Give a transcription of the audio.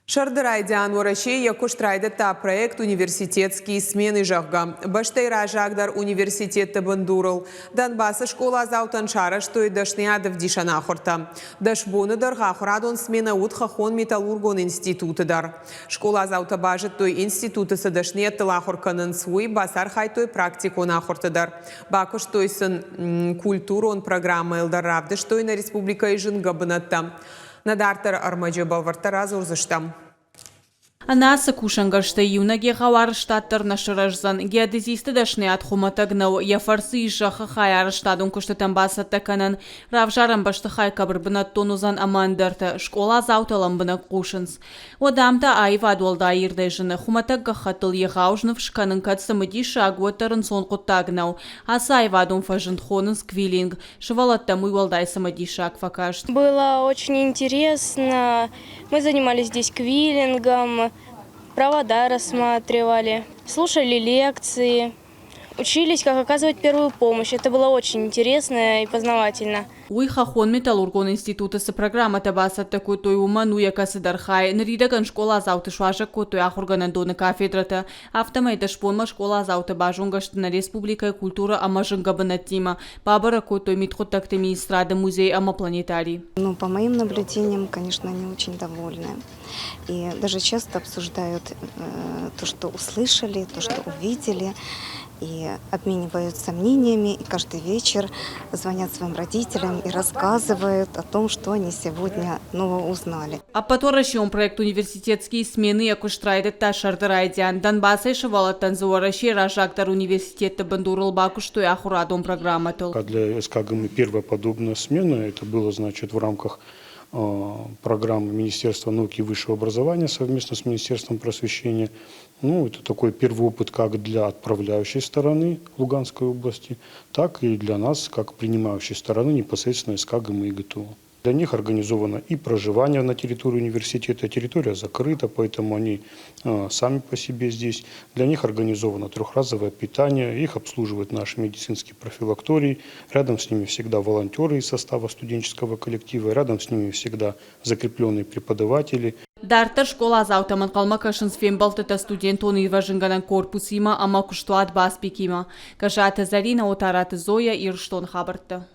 Шардырайдян Урашей якуштрайды та проект университетские смены жағға. Баштайра жағдар университетті бандурыл. Донбассы школа заутан шара, что и дашниядов дишана хорта. Дашбоныдар хахрадон смена ут хахон металлургон институтыдар. Школа заута бажет той институты садашнет лахорканын свой басар хай той практику нахортыдар. Бакуш той сын культурон программы элдаравды, что и на республика Ижин габынатта. Надартар армаджы балвартара зурзыштам. Анасы кушангаршта юнаге гаварштаттар нашыражзан геодезисты дашне от хуматагнау яфарсы ижаха хайарштадун куштатан басаттаканан равжарам баштахай кабрбына тонузан амандарта школа зауталам кушанс. Одамта айва дуалда ирдежины хуматагга хатыл егаужнов шканын катсамыди шагуатарын сон куттагнау. Аса айвадун фажент хонын сквилинг. Шевалатта муйвалдай самади шаг факашт. Было очень интересно. Мы занимались здесь квиллингом. Провода рассматривали, слушали лекции, учились, как оказывать первую помощь. Это было очень интересно и познавательно. Уйхахон металлургон института с программа табаса такой той уману якасыдархай наридаган школа зауты шважа котой ахурганандоны кафедрата автомайда шпонма школа зауты бажунгаштына республика культура амажынгабанатима бабара котой митхоттактеми эстрада музей амапланетарий. Ну, по моим наблюдениям, конечно, они очень довольны. И даже часто обсуждают то, что услышали, то, что увидели. И обмениваются мнениями, и каждый вечер звонят своим родителям и рассказывают о том, что они сегодня нового узнали. А потом проект университетские смены якуштрайды та шардырайдян. Донбасса и шавалаттан зуараши ражактар университета бандурыл бакушту и ахурадом программатыл. Для СКГМ первая подобная смена, это было, значит, в рамках программы Министерства науки и высшего образования совместно с Министерством просвещения. Ну, это такой первый опыт как для отправляющей стороны Луганской области, так и для нас, как принимающей стороны непосредственно СКГМ и ГТО. Для них организовано и проживание на территории университета, территория закрыта, поэтому они сами по себе здесь. Для них организовано трехразовое питание, их обслуживает наш медицинский профилакторий. Рядом с ними всегда волонтеры из состава студенческого коллектива, рядом с ними всегда закрепленные преподаватели. Дартар школа заутаман калмакашын сфембалтата студент он иважинганан корпусима, ама куштуат баспикима. Кажата Зарина, отарата Зоя, Ирштон хабарта.